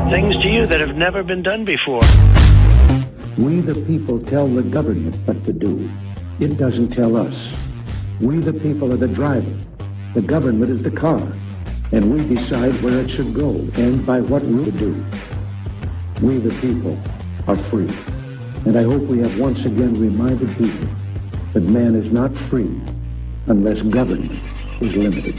things to you that have never been done before. We the people tell the government what to do. It doesn't tell us. We the people are the driver. The government is the car. And we decide where it should go and by what route to do. We the people are free. And I hope we have once again reminded people that man is not free unless government is limited.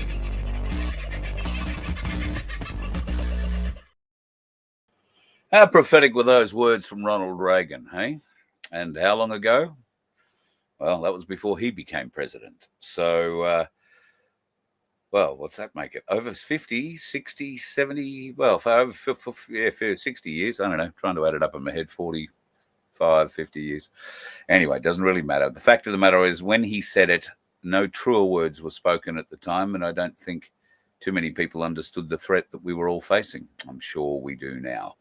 How prophetic were those words from Ronald Reagan, hey? And how long ago? Well, that was before he became president. So, well, what's that make it? Over 50, 60, 70, well, for over 60 years. I don't know, trying to add it up in my head, 45, 50 years. Anyway, it doesn't really matter. The fact of the matter is when he said it, no truer words were spoken at the time, and I don't think too many people understood the threat that we were all facing. I'm sure we do now.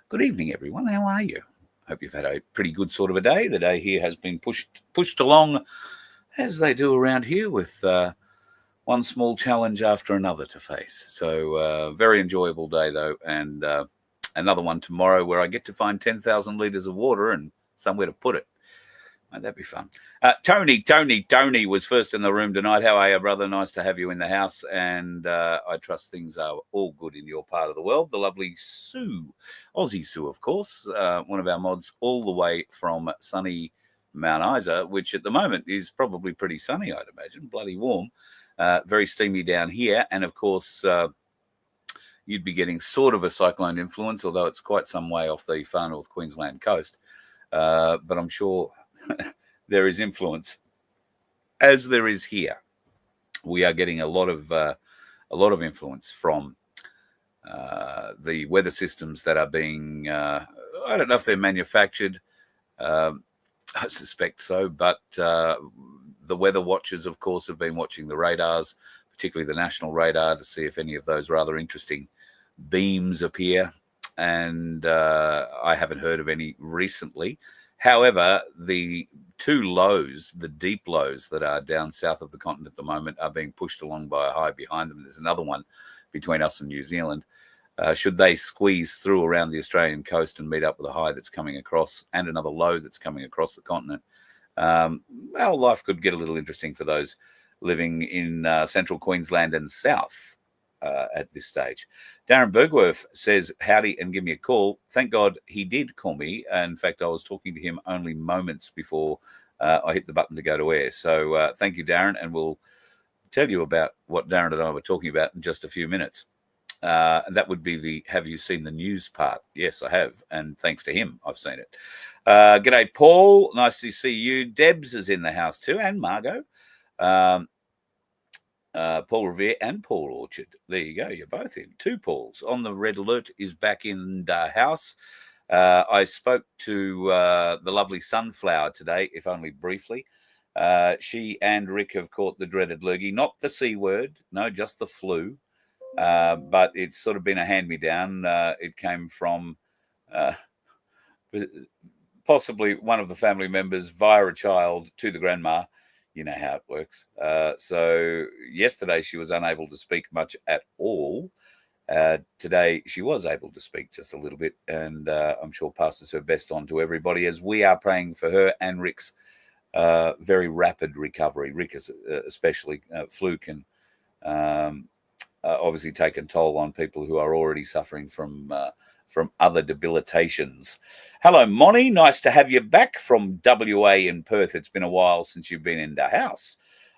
Good evening, everyone. How are you? Hope you've had a pretty good sort of a day. The day here has been pushed along, as they do around here, with one small challenge after another to face. So very enjoyable day, though, and another one tomorrow where I get to find 10,000 litres of water and somewhere to put it. Won't that be fun? Tony was first in the room tonight. How are you, brother? Nice to have you in the house. And I trust things are all good in your part of the world. The lovely Sue, Aussie Sue, of course, one of our mods all the way from sunny Mount Isa, which at the moment is probably pretty sunny, I'd imagine. Bloody warm. Very steamy down here. And, of course, you'd be getting sort of a cyclone influence, although it's quite some way off the far north Queensland coast. But I'm sure there is influence, as there is here. We are getting a lot of influence from the weather systems that are being. I don't know if they're manufactured. I suspect so, but the weather watchers, of course, have been watching the radars, particularly the national radar, to see if any of those rather interesting beams appear. And I haven't heard of any recently. However, the two lows, the deep lows that are down south of the continent at the moment, are being pushed along by a high behind them. There's another one between us and New Zealand. Should they squeeze through around the Australian coast and meet up with a high that's coming across and another low that's coming across the continent, well, life could get a little interesting for those living in central Queensland and south. At this stage. Darren Bergworth says, howdy and give me a call. Thank God he did call me. In fact, I was talking to him only moments before I hit the button to go to air. So thank you, Darren, and we'll tell you about what Darren and I were talking about in just a few minutes. And that would be the have you seen the news part? Yes, I have. And thanks to him, I've seen it. G'day, Paul. Nice to see you. Debs is in the house too, and Margot. Paul Revere and Paul Orchard. There you go. You're both in. Two Pauls. On the Red Alert is back in the house. I spoke to the lovely Sunflower today, if only briefly. She and Rick have caught the dreaded lurgy. Not the C word. No, just the flu. But it's sort of been a hand-me-down. It came from possibly one of the family members via a child to the grandma. You know how it works. So yesterday she was unable to speak much at all. Today she was able to speak just a little bit, and I'm sure passes her best on to everybody as we are praying for her and Rick's very rapid recovery. Rick is especially flu can obviously take a toll on people who are already suffering from other debilitations. Hello, Moni. Nice to have you back from WA in Perth. It's been a while since you've been in the house.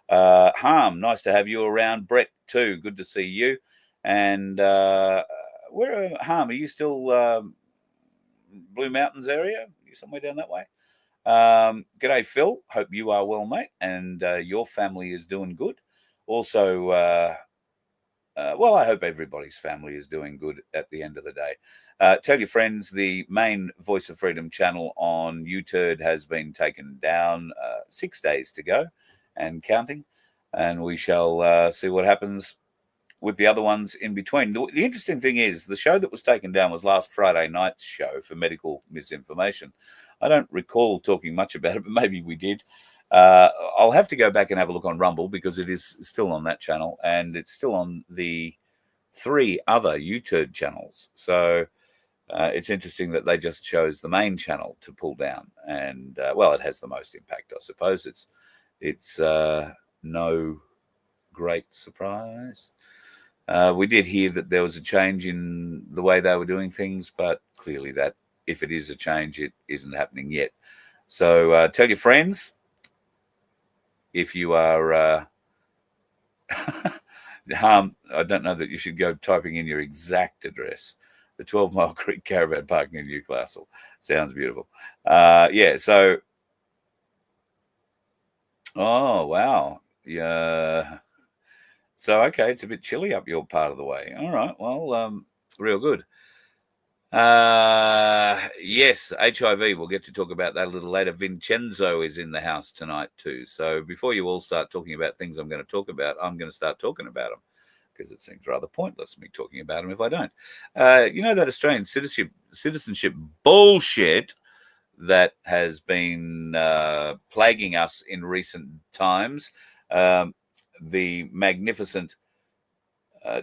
Harm, nice to have you around. Brett, too. Good to see you. And where, Harm, are you still Blue Mountains area? Are you somewhere down that way? G'day, Phil. Hope you are well, mate, and your family is doing good. Also, well, I hope everybody's family is doing good at the end of the day. Tell your friends the main Voice of Freedom channel on YouTube has been taken down. 6 days to go and counting. And we shall see what happens with the other ones in between. The interesting thing is the show that was taken down was last Friday night's show for medical misinformation. I don't recall talking much about it, but maybe we did. I'll have to go back and have a look on Rumble because it is still on that channel and it's still on the 3 other YouTube channels. So it's interesting that they just chose the main channel to pull down, and well, it has the most impact, I suppose. It's no great surprise. We did hear that there was a change in the way they were doing things, but clearly that, if it is a change, it isn't happening yet. So tell your friends, if you are I don't know that you should go typing in your exact address. The 12 Mile Creek Caravan Park in Newcastle. Sounds beautiful. Yeah, so, oh, wow. Yeah. So, okay, it's a bit chilly up your part of the way. All right, well, real good. Yes, HIV. We'll get to talk about that a little later. Vincenzo is in the house tonight too. So before you all start talking about things I'm going to talk about, I'm going to start talking about them, because it seems rather pointless me talking about them if I don't. You know that Australian citizenship bullshit that has been plaguing us in recent times. The magnificent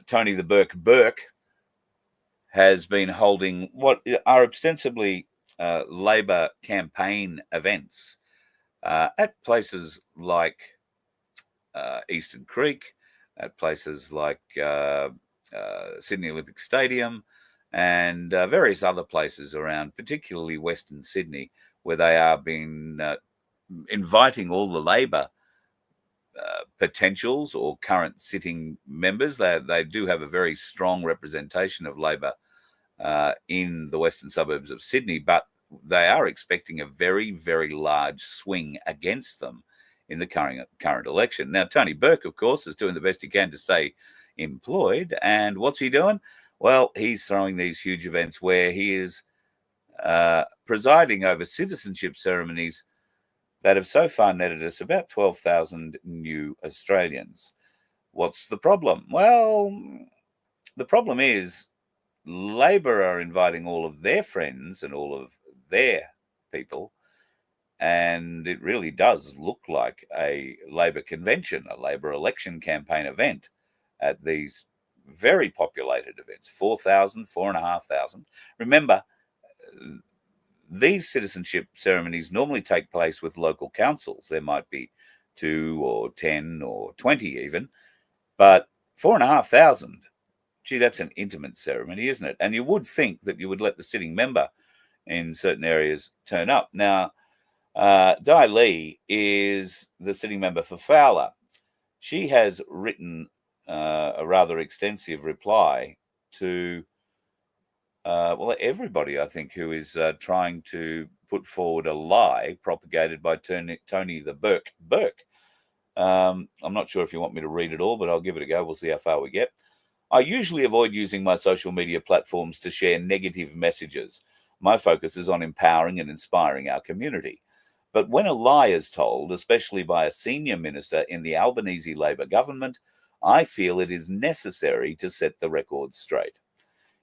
Tony the Burke has been holding what are ostensibly Labor campaign events at places like Eastern Creek, at places like Sydney Olympic Stadium, and various other places around, particularly Western Sydney, where they are being inviting all the Labor potentials or current sitting members. They do have a very strong representation of Labor in the western suburbs of Sydney, but they are expecting a very, very large swing against them in the current election. Now, Tony Burke, of course, is doing the best he can to stay employed. And what's he doing? Well, he's throwing these huge events where he is presiding over citizenship ceremonies that have so far netted us about 12,000 new Australians. What's the problem? Well, the problem is Labor are inviting all of their friends and all of their people, and it really does look like a Labor convention, a Labor election campaign event at these very populated events, 4,000, 4,500. Remember, these citizenship ceremonies normally take place with local councils. There might be 2 or 10 or 20 even, but 4,500, gee, that's an intimate ceremony, isn't it? And you would think that you would let the sitting member in certain areas turn up. Now, Di Lee is the sitting member for Fowler. She has written a rather extensive reply to, well, everybody, I think, who is trying to put forward a lie propagated by Tony the Burke. I'm not sure if you want me to read it all, but I'll give it a go. We'll see how far we get. I usually avoid using my social media platforms to share negative messages. My focus is on empowering and inspiring our community. But when a lie is told, especially by a senior minister in the Albanese Labor government, I feel it is necessary to set the record straight.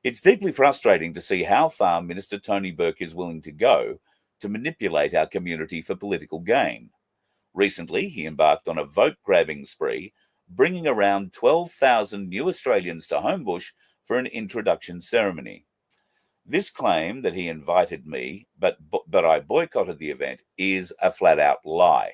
It's deeply frustrating to see how far Minister Tony Burke is willing to go to manipulate our community for political gain. Recently, he embarked on a vote-grabbing spree, bringing around 12,000 new Australians to Homebush for an introduction ceremony. This claim that he invited me, but I boycotted the event, is a flat-out lie.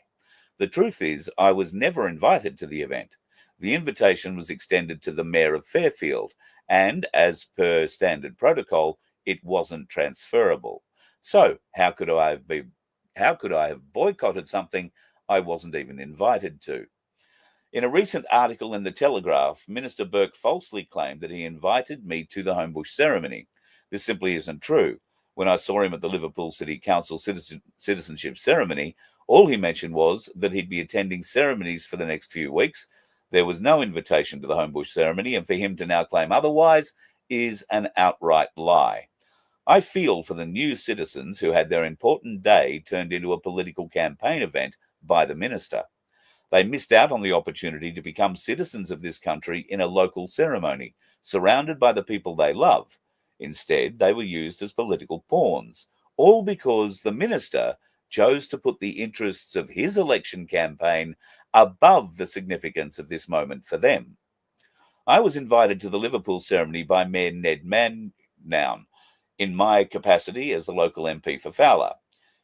The truth is, I was never invited to the event. The invitation was extended to the Mayor of Fairfield, and as per standard protocol, it wasn't transferable. So how could I have boycotted something I wasn't even invited to? In a recent article in The Telegraph, Minister Burke falsely claimed that he invited me to the Homebush ceremony. This simply isn't true. When I saw him at the Liverpool City Council citizenship ceremony, all he mentioned was that he'd be attending ceremonies for the next few weeks. There was no invitation to the Homebush ceremony, and for him to now claim otherwise is an outright lie. I feel for the new citizens who had their important day turned into a political campaign event by the minister. They missed out on the opportunity to become citizens of this country in a local ceremony, surrounded by the people they love. Instead, they were used as political pawns, all because the minister chose to put the interests of his election campaign above the significance of this moment for them. I was invited to the Liverpool ceremony by Mayor Ned Mannoun. in my capacity as the local MP for Fowler.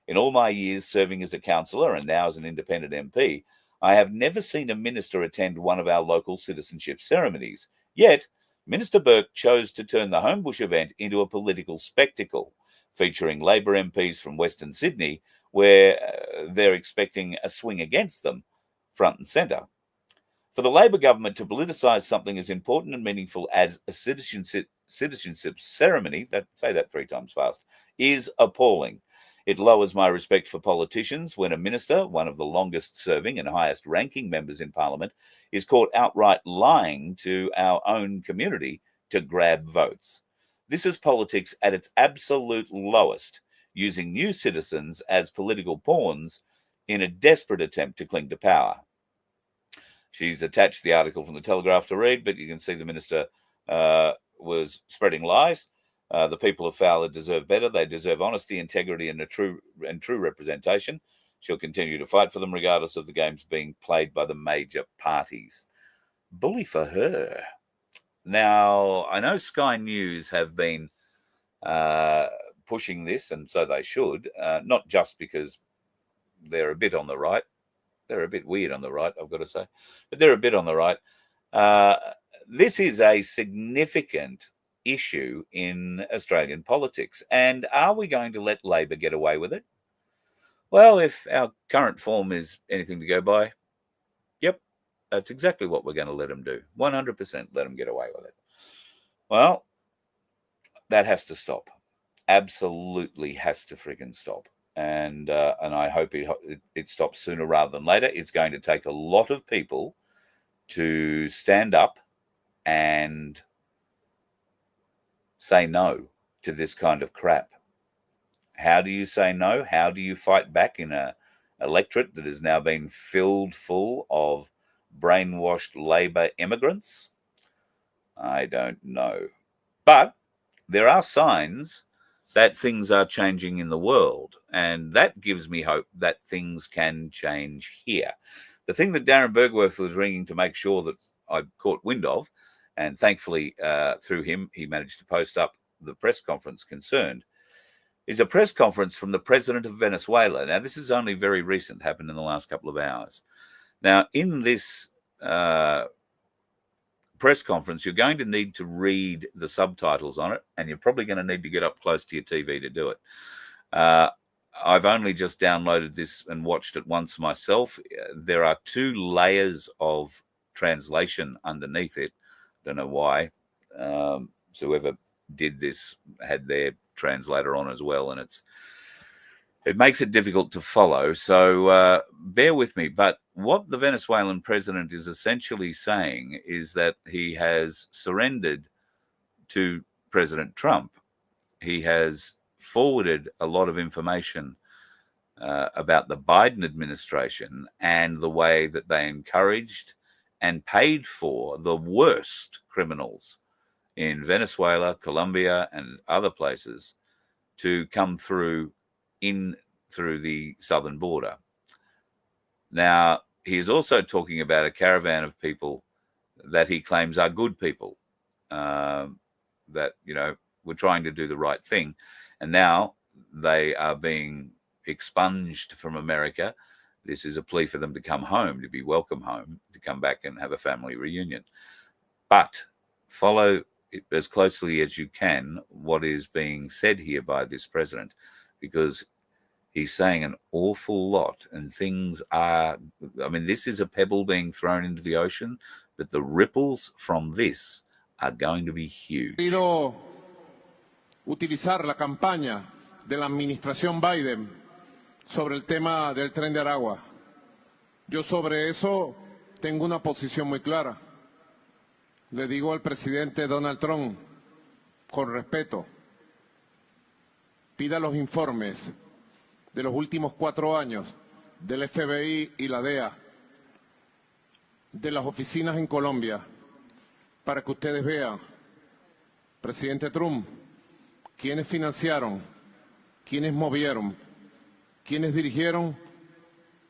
In all my years serving as a councillor and now as an independent MP, I have never seen a minister attend one of our local citizenship ceremonies. Yet, Minister Burke chose to turn the Homebush event into a political spectacle, featuring Labor MPs from Western Sydney, where they're expecting a swing against them, front and centre. For the Labor government to politicise something as important and meaningful as a citizenship ceremony, say that 3 times fast, is appalling. It lowers my respect for politicians when a minister, one of the longest serving and highest ranking members in Parliament, is caught outright lying to our own community to grab votes. This is politics at its absolute lowest, using new citizens as political pawns in a desperate attempt to cling to power. She's attached the article from the Telegraph to read, but you can see the minister was spreading lies. The people of Fowler deserve better. They deserve honesty, integrity, and true representation. She'll continue to fight for them regardless of the games being played by the major parties. Bully for her. Now, I know Sky News have been pushing this, and so they should, not just because they're a bit on the right. They're a bit weird on the right, I've got to say, but they're a bit on the right. This is a significant issue in Australian politics. And are we going to let Labor get away with it? Well, if our current form is anything to go by, yep, that's exactly what we're going to let them do. 100% let them get away with it. Well, that has to stop. Absolutely has to friggin' stop. And I hope it stops sooner rather than later. It's going to take a lot of people to stand up and say no to this kind of crap. How do you say no? How do you fight back in an electorate that has now been filled full of brainwashed Labor immigrants? I don't know. But there are signs that things are changing in the world, and that gives me hope that things can change here. The thing that Darren Bergworth was ringing to make sure that I caught wind of, and thankfully through him, he managed to post up the press conference concerned, is a press conference from the president of Venezuela. Now, this is only very recent, happened in the last couple of hours. Now, in this press conference, you're going to need to read the subtitles on it, and you're probably going to need to get up close to your TV to do it. I've only just downloaded this and watched it once myself. There are 2 layers of translation underneath it. Don't know why. So whoever did this had their translator on as well, and it makes it difficult to follow. So bear with me. But what the Venezuelan president is essentially saying is that he has surrendered to President Trump. He has forwarded a lot of information about the Biden administration and the way that they encouraged and paid for the worst criminals in Venezuela, Colombia, and other places to come through the southern border. Now, he is also talking about a caravan of people that he claims are good people, that, were trying to do the right thing. And now they are being expunged from America. This is a plea for them to come home, to be welcome home, to come back and have a family reunion. But follow as closely as you can what is being said here by this president, because he's saying an awful lot, and things are, this is a pebble being thrown into the ocean, but the ripples from this are going to be huge. Quiero utilizar la campaña de la administración Biden sobre el tema del tren de Aragua. Yo sobre eso tengo una posición muy clara. Le digo al presidente Donald Trump, con respeto, pida los informes de los últimos 4 años del FBI y la DEA, de las oficinas en Colombia, para que ustedes vean, presidente Trump, quiénes financiaron, quiénes movieron, quiénes dirigieron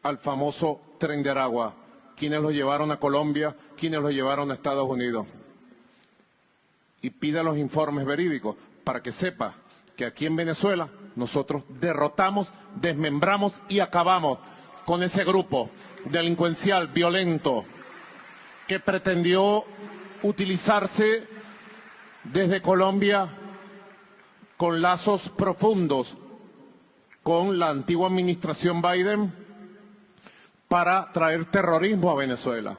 al famoso tren de Aragua, quiénes lo llevaron a Colombia, quiénes lo llevaron a Estados Unidos. Y pida los informes verídicos para que sepa que aquí en Venezuela nosotros derrotamos, desmembramos y acabamos con ese grupo delincuencial, violento, que pretendió utilizarse desde Colombia con lazos profundos con la antigua administración Biden para traer terrorismo a Venezuela.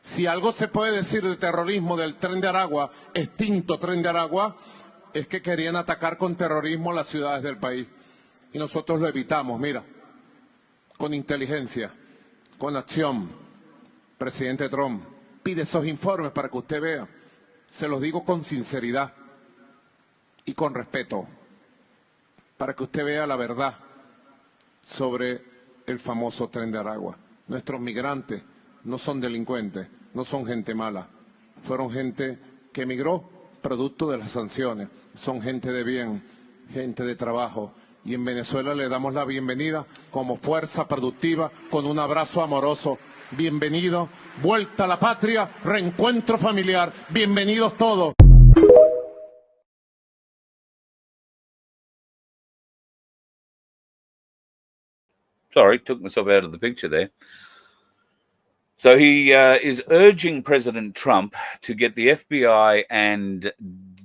Si algo se puede decir de terrorismo del Tren de Aragua, extinto Tren de Aragua, es que querían atacar con terrorismo las ciudades del país. Y nosotros lo evitamos, mira, con inteligencia, con acción. Presidente Trump, pide esos informes para que usted vea. Se los digo con sinceridad y con respeto, para que usted vea la verdad sobre el famoso Tren de Aragua. Nuestros migrantes no son delincuentes, no son gente mala. Fueron gente que emigró producto de las sanciones. Son gente de bien, gente de trabajo. Y en Venezuela le damos la bienvenida como fuerza productiva, con un abrazo amoroso. Bienvenido, vuelta a la patria, reencuentro familiar. Bienvenidos todos. Sorry, took myself out of the picture there. So he is urging President Trump to get the FBI and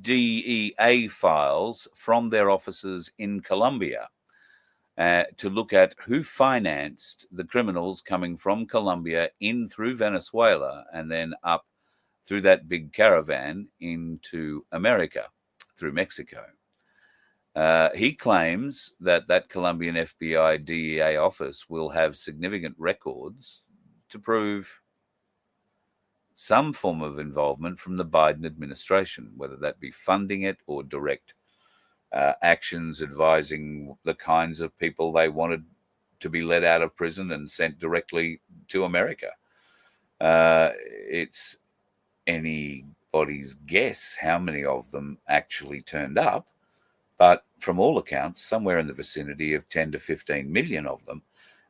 DEA files from their offices in Colombia to look at who financed the criminals coming from Colombia in through Venezuela and then up through that big caravan into America through Mexico. He claims that that Colombian FBI DEA office will have significant records to prove some form of involvement from the Biden administration, whether that be funding it or direct actions advising the kinds of people they wanted to be let out of prison and sent directly to America. It's anybody's guess how many of them actually turned up, but from all accounts, somewhere in the vicinity of 10 to 15 million of them.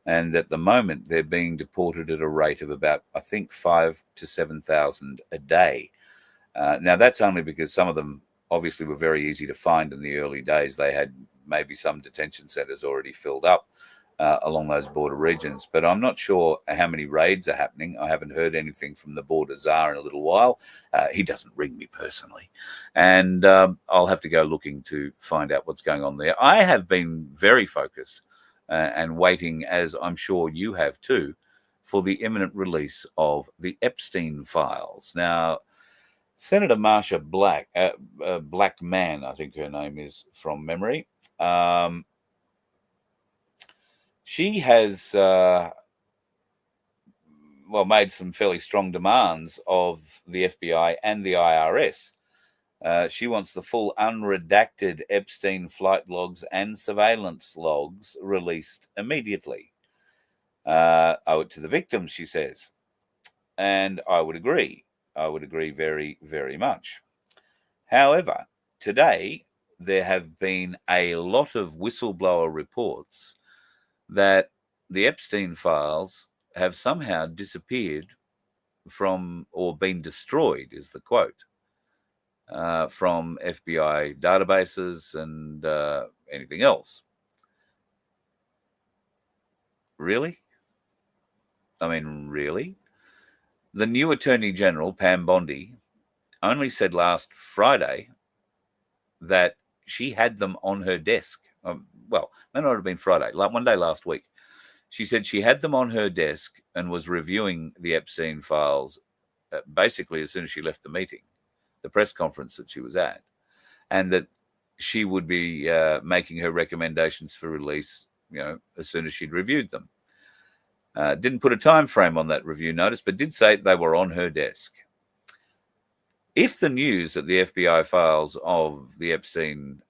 And at the moment, they're being deported at a rate of about, I think, 5,000 to 7,000 a day. Now, that's only because some of them obviously were very easy to find in the early days. They had maybe some detention centers already filled up along those border regions. But I'm not sure how many raids are happening. I haven't heard anything from the border czar in a little while. He doesn't ring me personally. And I'll have to go looking to find out what's going on there. I have been very focused and waiting, as I'm sure you have too, for the imminent release of the Epstein files. Now, Senator Marsha Blackman, I think her name is from memory, she has, made some fairly strong demands of the FBI and the IRS. She wants the full unredacted Epstein flight logs and surveillance logs released immediately. Owe it to the victims, she says. And I would agree. I would agree very, very much. However, today there have been a lot of whistleblower reports that the Epstein files have somehow disappeared from, or been destroyed, is the quote, from FBI databases and anything else. Really? I mean, really? The new Attorney General, Pam Bondi, only said last Friday that she had them on her desk. May not have been Friday, like one day last week. She said she had them on her desk and was reviewing the Epstein files basically as soon as she left the meeting, the press conference that she was at, and that she would be making her recommendations for release, as soon as she'd reviewed them. Didn't put a time frame on that review notice, but did say they were on her desk. If the news that the FBI files of the Epstein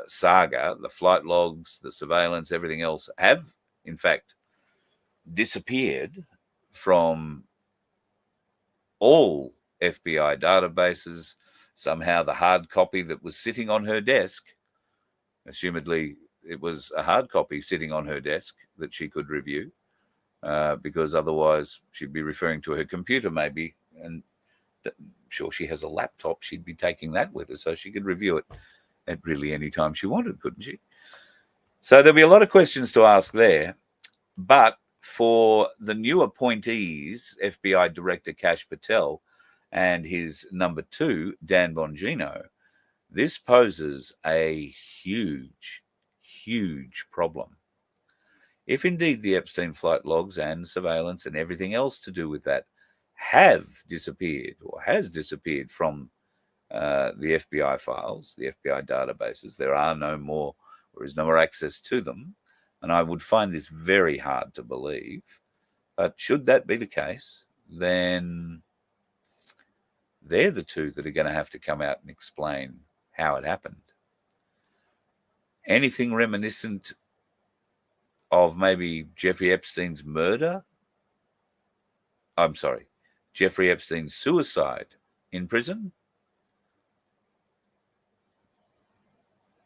saga, the flight logs, the surveillance, everything else, have in fact disappeared from all FBI databases, somehow the hard copy that was sitting on her desk, assumedly it was a hard copy sitting on her desk that she could review, because otherwise she'd be referring to her computer maybe, and I'm sure she has a laptop, she'd be taking that with her so she could review it. at really any time she wanted, couldn't she? So there'll be a lot of questions to ask there. But for the new appointees, FBI Director Kash Patel and his number 2, Dan Bongino, this poses a huge, huge problem. If indeed the Epstein flight logs and surveillance and everything else to do with that have disappeared or has disappeared from the FBI files, the FBI databases, there are no more, or is no more access to them. And I would find this very hard to believe. But should that be the case, then they're the two that are going to have to come out and explain how it happened. Anything reminiscent of maybe Jeffrey Epstein's murder? I'm sorry, Jeffrey Epstein's suicide in prison?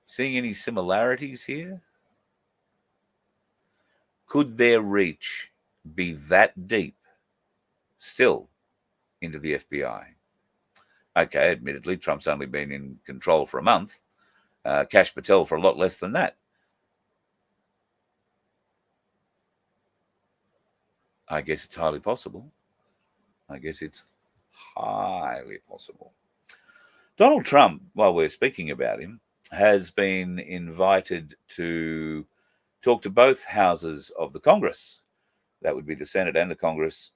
Seeing any similarities here? Could their reach be that deep still into the FBI? Okay, admittedly, Trump's only been in control for a month. Kash Patel for a lot less than that. I guess it's highly possible. Donald Trump, while we're speaking about him, has been invited to talk to both houses of the Congress. That would be the Senate and the Congress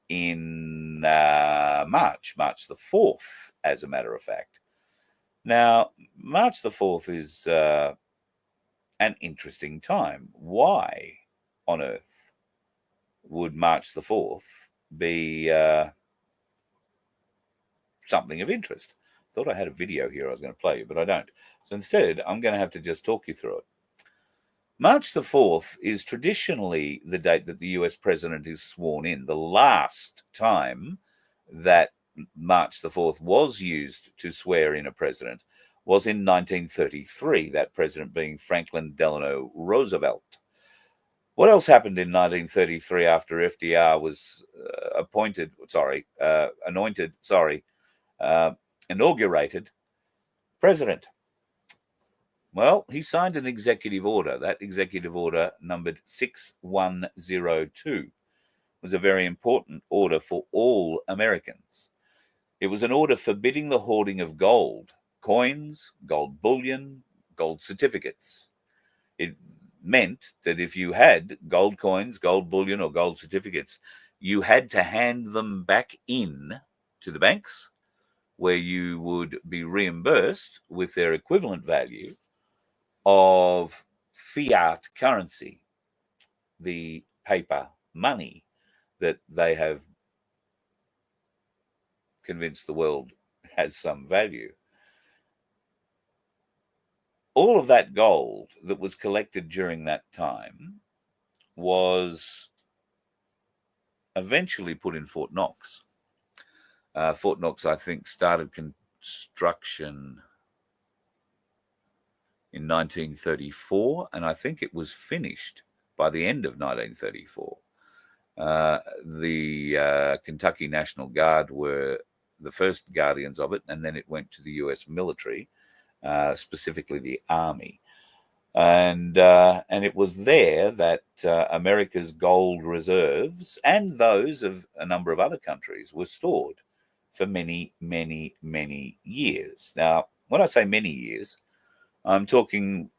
in March the 4th, as a matter of fact. Now, March the 4th is an interesting time. Why on earth would March the 4th be something of interest? Thought I had a video here I was going to play you, but I don't. So instead, I'm going to have to just talk you through it. March the 4th is traditionally the date that the US president is sworn in. The last time that March the 4th was used to swear in a president was in 1933, that president being Franklin Delano Roosevelt. What else happened in 1933 after FDR was inaugurated president? Well, he signed an executive order. That executive order, numbered 6102, was a very important order for all Americans. It was an order forbidding the hoarding of gold, coins, gold bullion, gold certificates. It meant that if you had gold coins, gold bullion, or gold certificates, you had to hand them back in to the banks, where you would be reimbursed with their equivalent value of fiat currency, the paper money that they have convinced the world has some value. All of that gold that was collected during that time was eventually put in Fort Knox. Fort Knox, I think, started construction in 1934, and I think it was finished by the end of 1934. The Kentucky National Guard were the first guardians of it, and then it went to the US military, specifically the Army. And it was there that America's gold reserves and those of a number of other countries were stored for many, many, many years. Now, when I say many years, I'm talking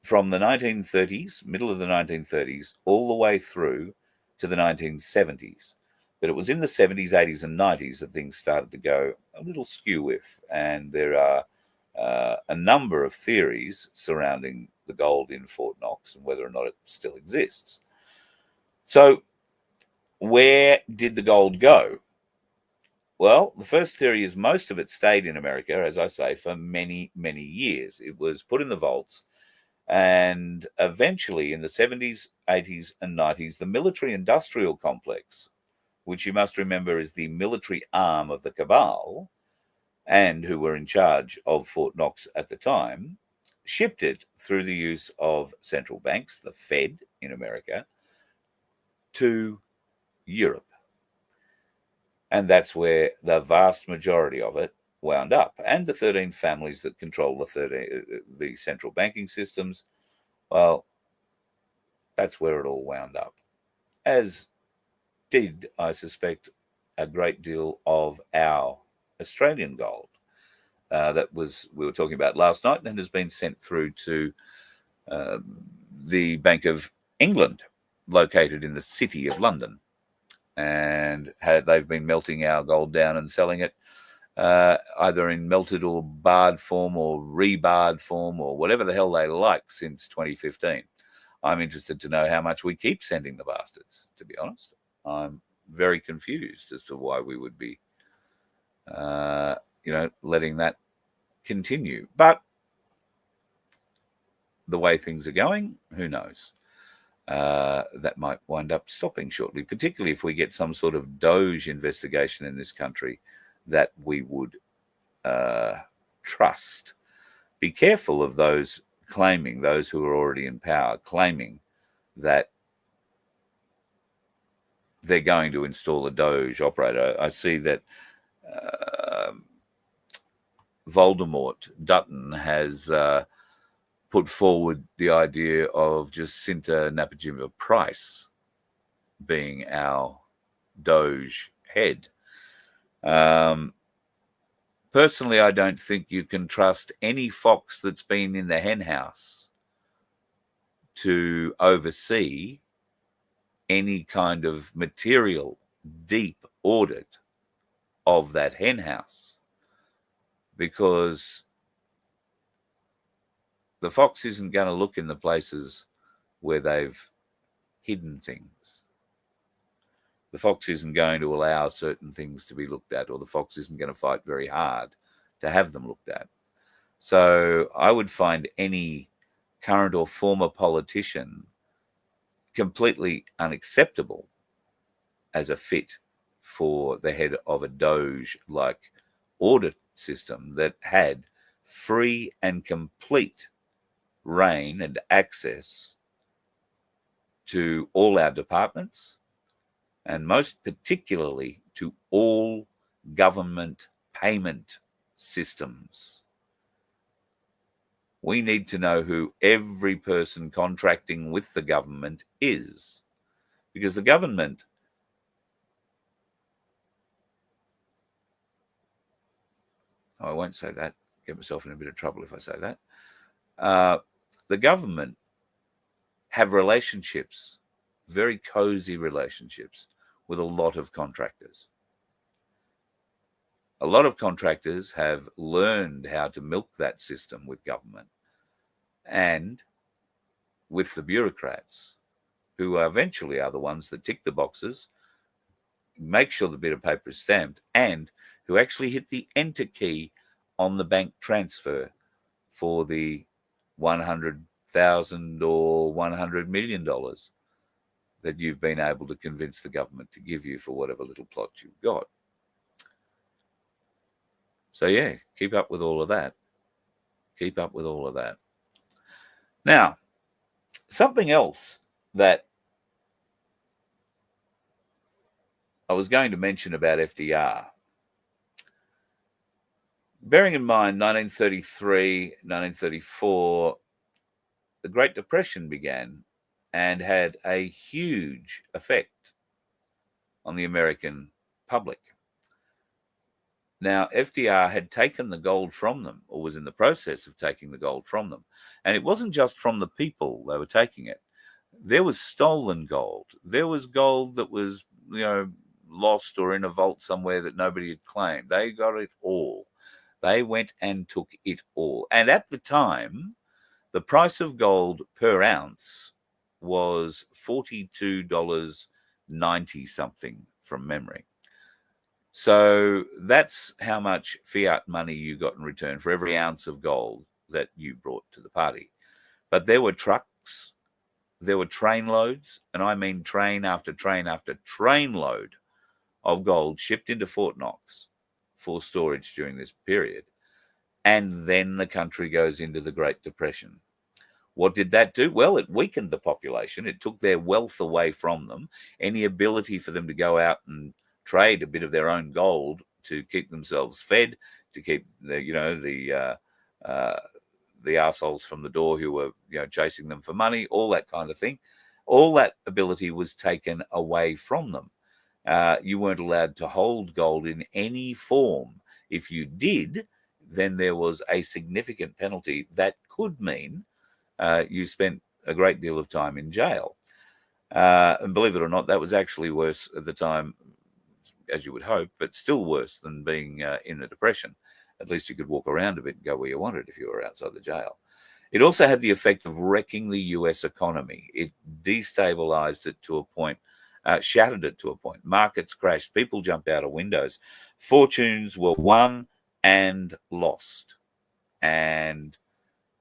from the 1930s, middle of the 1930s, all the way through to the 1970s. But it was in the 70s, 80s, and 90s that things started to go a little skew-with. And there are a number of theories surrounding the gold in Fort Knox and whether or not it still exists. So where did the gold go? Well, the first theory is most of it stayed in America, as I say, for many, many years. It was put in the vaults, and eventually in the 70s, 80s, and 90s, the military-industrial complex, which you must remember is the military arm of the cabal, and who were in charge of Fort Knox at the time, shipped it through the use of central banks, the Fed in America, to Europe. And that's where the vast majority of it wound up, and the 13 families that control the central banking systems. Well, that's where it all wound up, as did, I suspect, a great deal of our Australian gold that we were talking about last night, and has been sent through to the Bank of England, located in the City of London, and they've been melting our gold down and selling it either in melted or barred form or rebarred form or whatever the hell they like since 2015. I'm interested to know how much we keep sending the bastards, to be honest. I'm very confused as to why we would be, letting that continue. But the way things are going, who knows? That might wind up stopping shortly, particularly if we get some sort of Doge investigation in this country that we would trust. Be careful of those who are already in power, claiming that they're going to install a Doge operator. I see that Voldemort Dutton has put forward the idea of Jacinta Napajima Price being our Doge head. Personally, I don't think you can trust any fox that's been in the hen house to oversee any kind of material, deep audit of that hen house, because the fox isn't going to look in the places where they've hidden things. The fox isn't going to allow certain things to be looked at, or the fox isn't going to fight very hard to have them looked at. So I would find any current or former politician completely unacceptable as a fit for the head of a Doge-like audit system that had free and complete reign and access to all our departments, and most particularly to all government payment systems. We need to know who every person contracting with the government is, because the government I won't say that, get myself in a bit of trouble if I say that. The government have relationships, very cozy relationships, with a lot of contractors. A lot of contractors have learned how to milk that system with government and with the bureaucrats, who eventually are the ones that tick the boxes, make sure the bit of paper is stamped, and who actually hit the enter key on the bank transfer for the $100,000 or $100 million that you've been able to convince the government to give you for whatever little plot you've got. So yeah, keep up with all of that. Keep up with all of that. Now, something else that I was going to mention about FDR. Bearing in mind 1933, 1934, the Great Depression began and had a huge effect on the American public. Now, FDR had taken the gold from them, or was in the process of taking the gold from them. And it wasn't just from the people they were taking it. There was stolen gold. There was gold that was, lost or in a vault somewhere that nobody had claimed. They got it all. They went and took it all. And at the time, the price of gold per ounce was $42.90 something from memory. So that's how much fiat money you got in return for every ounce of gold that you brought to the party. But there were trucks, there were train loads, and I mean train after train after train load of gold shipped into Fort Knox for storage during this period. And then the country goes into the Great Depression. What did that do? Well, it weakened the population. It took their wealth away from them, any ability for them to go out and trade a bit of their own gold to keep themselves fed, to keep the arseholes from the door who were chasing them for money, all that kind of thing. All that ability was taken away from them. You weren't allowed to hold gold in any form. If you did, then there was a significant penalty that could mean you spent a great deal of time in jail. And believe it or not, that was actually worse at the time, as you would hope, but still worse than being in the Depression. At least you could walk around a bit and go where you wanted if you were outside the jail. It also had the effect of wrecking the US economy. It destabilized it to a point, shattered it to a point. Markets crashed. People jumped out of windows. Fortunes were won and lost. And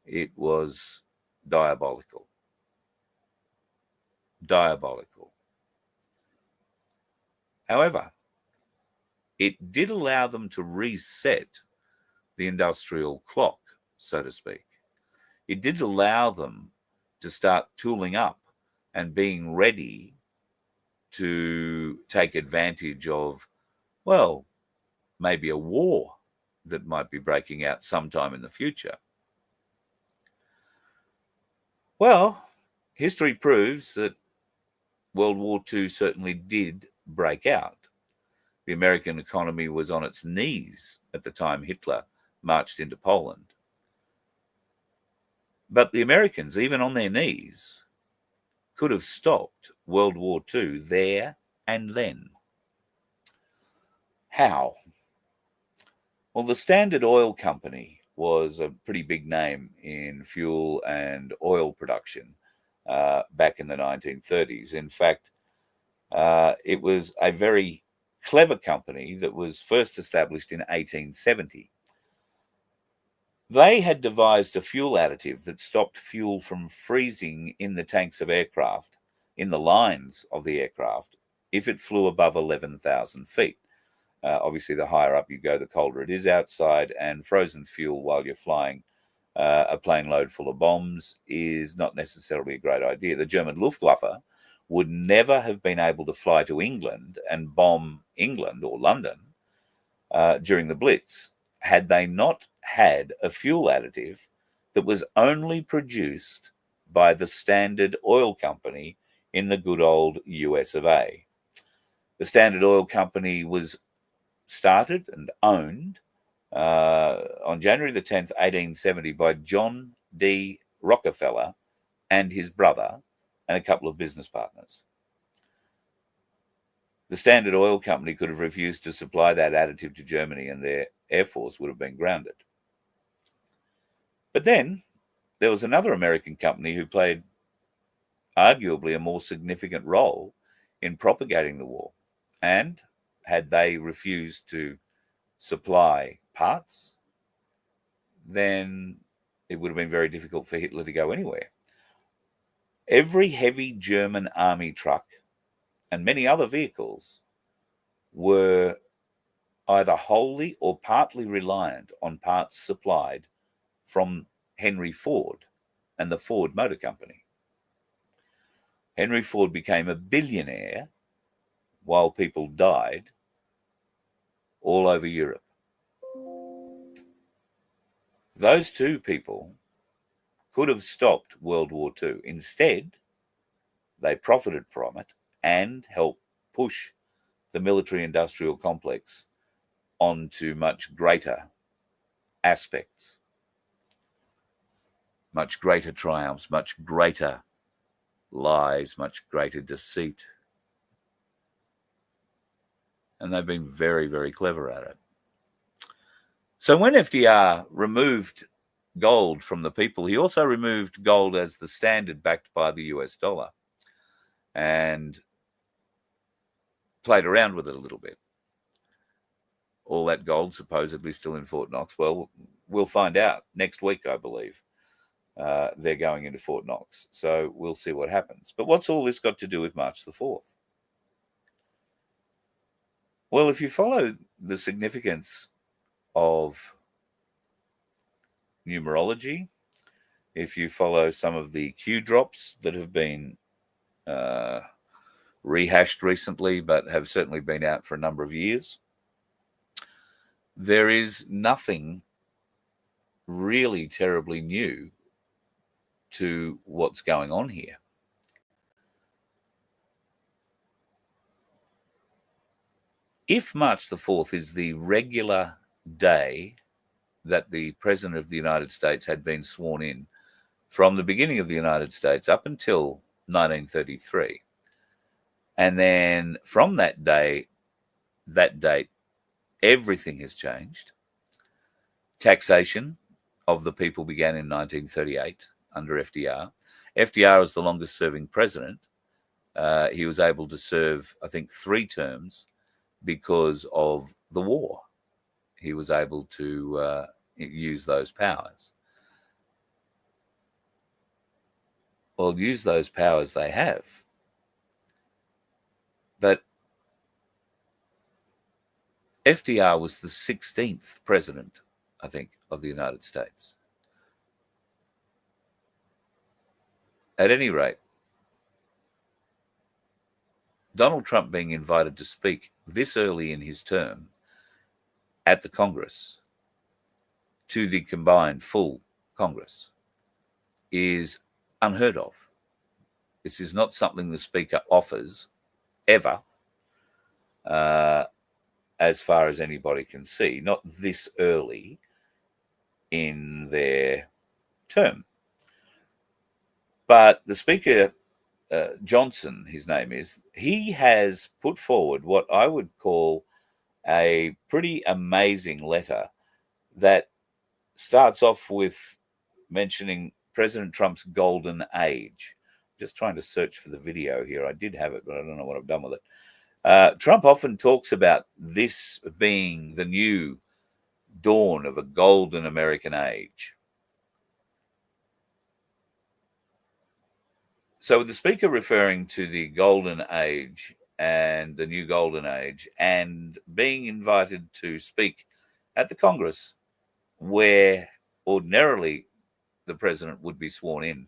it was diabolical. Diabolical. However, it did allow them to reset the industrial clock, so to speak. It did allow them to start tooling up and being ready to take advantage of, well, maybe a war that might be breaking out sometime in the future. Well, history proves that World War II certainly did break out. The American economy was on its knees at the time Hitler marched into Poland. But the Americans, even on their knees, could have stopped World War II there and then. How? Well, the Standard Oil Company was a pretty big name in fuel and oil production back in the 1930s. In fact, it was a very clever company that was first established in 1870. They had devised a fuel additive that stopped fuel from freezing in the tanks of aircraft, in the lines of the aircraft, if it flew above 11,000 feet. Obviously, the higher up you go, the colder it is outside, and frozen fuel while you're flying a plane load full of bombs is not necessarily a great idea. The German Luftwaffe would never have been able to fly to England and bomb England or London during the Blitz had they not had a fuel additive that was only produced by the Standard Oil Company in the good old US of A. The Standard Oil Company was started and owned on January the 10th, 1870 by John D. Rockefeller and his brother and a couple of business partners. The Standard Oil Company could have refused to supply that additive to Germany and their Air Force would have been grounded. But then there was another American company who played arguably a more significant role in propagating the war. And had they refused to supply parts, then it would have been very difficult for Hitler to go anywhere. Every heavy German army truck and many other vehicles were either wholly or partly reliant on parts supplied from Henry Ford and the Ford Motor Company. Henry Ford became a billionaire while people died all over Europe. Those two people could have stopped World War II. Instead, they profited from it and helped push the military-industrial complex onto much greater aspects, much greater triumphs, much greater lies, much greater deceit. And they've been very, very clever at it. So when FDR removed gold from the people, he also removed gold as the standard backed by the US dollar and played around with it a little bit. All that gold supposedly still in Fort Knox. Well, we'll find out next week, I believe. They're going into Fort Knox. So we'll see what happens. But what's all this got to do with March the 4th? Well, if you follow the significance of numerology, if you follow some of the Q drops that have been rehashed recently, but have certainly been out for a number of years, there is nothing really terribly new to what's going on here. If March the 4th is the regular day that the President of the United States had been sworn in from the beginning of the United States up until 1933, and then from that date, everything has changed. Taxation of the people began in 1938 under FDR. FDR was the longest serving president. He was able to serve, I think, 3 terms because of the war. He was able to use those powers. Well, use those powers they have. But FDR was the 16th president, I think, of the United States. At any rate, Donald Trump being invited to speak this early in his term at the Congress, to the combined full Congress, is unheard of. This is not something the Speaker offers ever, as far as anybody can see, not this early in their term. But the Speaker, Johnson, his name is, he has put forward what I would call a pretty amazing letter that starts off with mentioning President Trump's golden age. Just trying to search for the video here. I did have it, but I don't know what I've done with it. Trump often talks about this being the new dawn of a golden American age. So with the Speaker referring to the golden age and the new golden age and being invited to speak at the Congress where ordinarily the president would be sworn in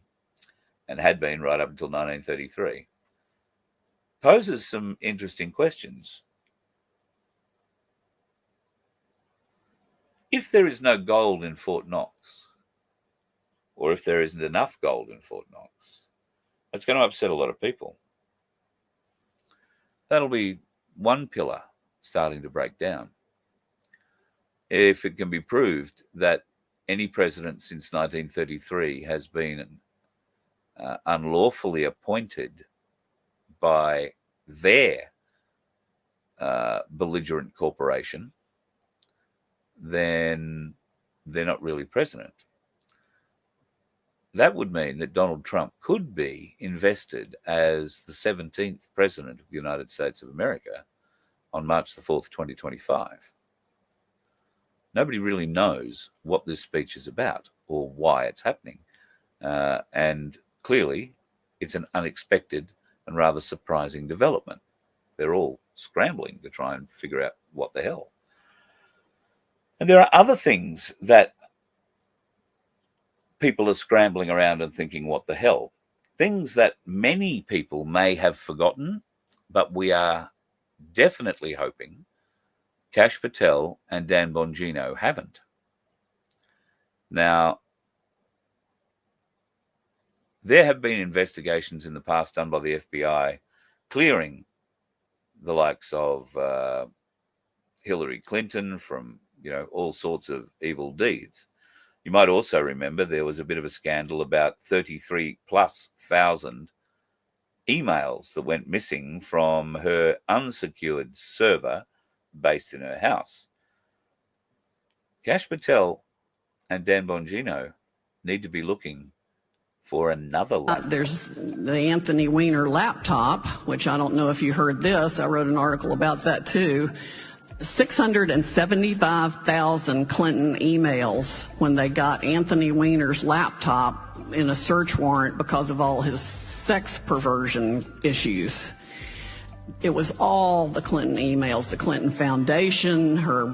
and had been right up until 1933, poses some interesting questions. If there is no gold in Fort Knox, or if there isn't enough gold in Fort Knox, that's going to upset a lot of people. That'll be one pillar starting to break down. If it can be proved that any president since 1933 has been unlawfully appointed by their belligerent corporation, then they're not really president. That would mean that Donald Trump could be invested as the 17th president of the United States of America on March the 4th, 2025. Nobody really knows what this speech is about or why it's happening. And clearly, it's an unexpected and rather surprising development. They're all scrambling to try and figure out what the hell. And there are other things that people are scrambling around and thinking, what the hell? Things that many people may have forgotten, but we are definitely hoping Kash Patel and Dan Bongino haven't. Now, there have been investigations in the past done by the FBI clearing the likes of Hillary Clinton from, all sorts of evil deeds. You might also remember there was a bit of a scandal about 33,000+ emails that went missing from her unsecured server based in her house. Kash Patel and Dan Bongino need to be looking for another laptop. There's the Anthony Weiner laptop, which I don't know if you heard this. I wrote an article about that too. 675,000 Clinton emails when they got Anthony Weiner's laptop in a search warrant because of all his sex perversion issues. It was all the Clinton emails, the Clinton Foundation, her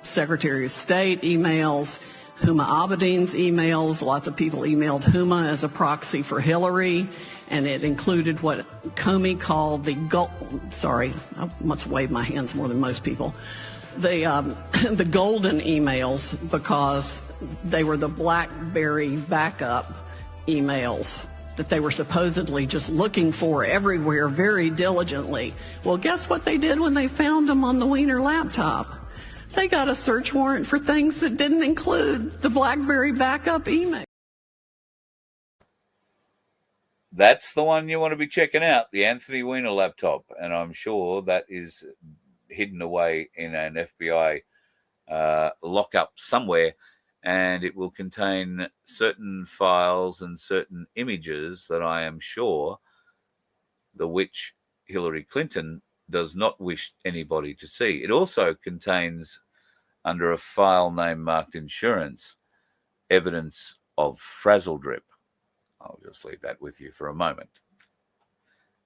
Secretary of State emails, Huma Abedin's emails. Lots of people emailed Huma as a proxy for Hillary, and it included what Comey called the I must wave my hands more than most people. the the golden emails because they were the BlackBerry backup emails that they were supposedly just looking for everywhere very diligently. Well, guess what they did when they found them on the Wiener laptop? They got a search warrant for things that didn't include the BlackBerry backup email. That's the one you want to be checking out, the Anthony Weiner laptop. And I'm sure that is hidden away in an FBI lockup somewhere. And it will contain certain files and certain images that I am sure the witch Hillary Clinton does not wish anybody to see. It also contains, under a file name marked insurance, evidence of frazzle drip. I'll just leave that with you for a moment.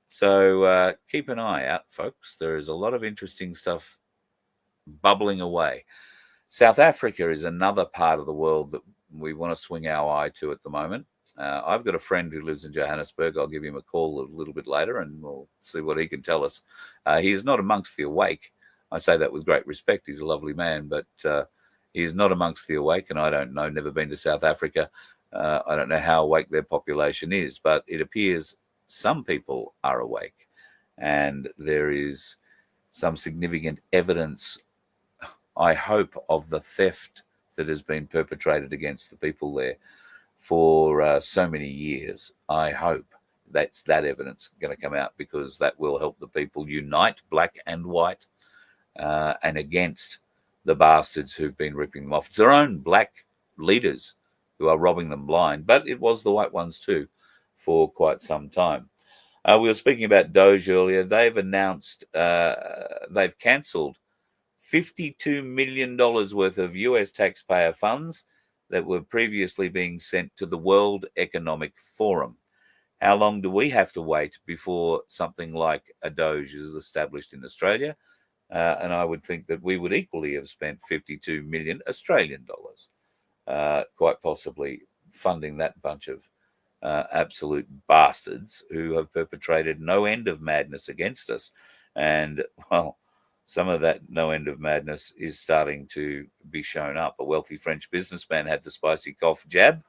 So keep an eye out, folks. There is a lot of interesting stuff bubbling away. South Africa is another part of the world that we want to swing our eye to at the moment. I've got a friend who lives in Johannesburg. I'll give him a call a little bit later and we'll see what he can tell us. He is not amongst the awake. I say that with great respect. He's a lovely man, but he is not amongst the awake, and I don't know, never been to South Africa. I don't know how awake their population is, but it appears some people are awake, and there is some significant evidence, I hope, of the theft that has been perpetrated against the people there for so many years. I hope that's that evidence going to come out, because that will help the people unite, black and white, and against the bastards who've been ripping them off. It's their own black leaders who are robbing them blind, but it was the white ones too for quite some time. We were speaking about Doge earlier. They've announced they've cancelled $52 million worth of US taxpayer funds that were previously being sent to the World Economic Forum. How long do we have to wait before something like a Doge is established in Australia? And I would think that we would equally have spent 52 million Australian dollars, quite possibly funding that bunch of absolute bastards who have perpetrated no end of madness against us. And, well, some of that no end of madness is starting to be shown up. A wealthy French businessman had the spicy cough jab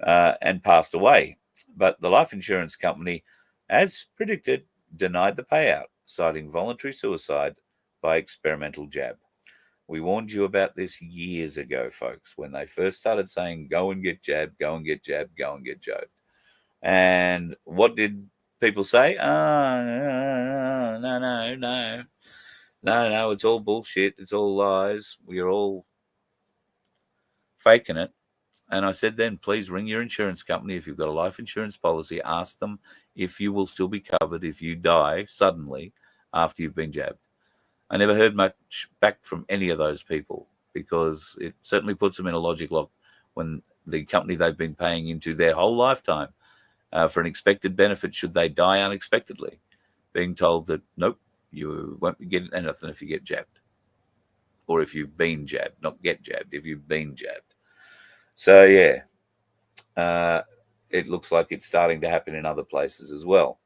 and passed away. But the life insurance company, as predicted, denied the payout, citing voluntary suicide by experimental jab. We warned you about this years ago, folks, when they first started saying, go and get jabbed, go and get jabbed, go and get jabbed. And what did people say? Oh, no, it's all bullshit. It's all lies. We're all faking it. And I said then, please ring your insurance company. If you've got a life insurance policy, ask them if you will still be covered if you die suddenly after you've been jabbed. I never heard much back from any of those people, because it certainly puts them in a logic lock when the company they've been paying into their whole lifetime for an expected benefit should they die unexpectedly, being told that, nope, you won't be getting anything if you get jabbed. Or if you've been jabbed, not get jabbed, if you've been jabbed. So, yeah, it looks like it's starting to happen in other places as well.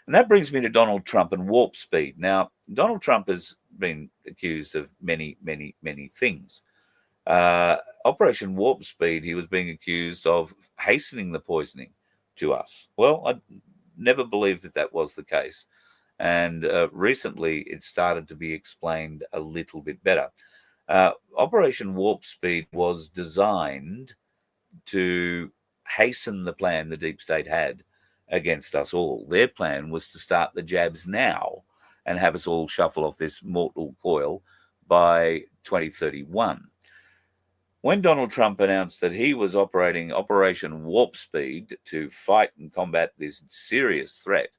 And that brings me to Donald Trump and warp speed. Now, Donald Trump has been accused of many, many, many things. Operation Warp Speed, he was being accused of hastening the poisoning to us. Well, I never believed that that was the case. And recently it started to be explained a little bit better. Operation Warp Speed was designed to hasten the plan the deep state had against us all. Their plan was to start the jabs now and have us all shuffle off this mortal coil by 2031. When Donald Trump announced that he was operating Operation Warp Speed to fight and combat this serious threat,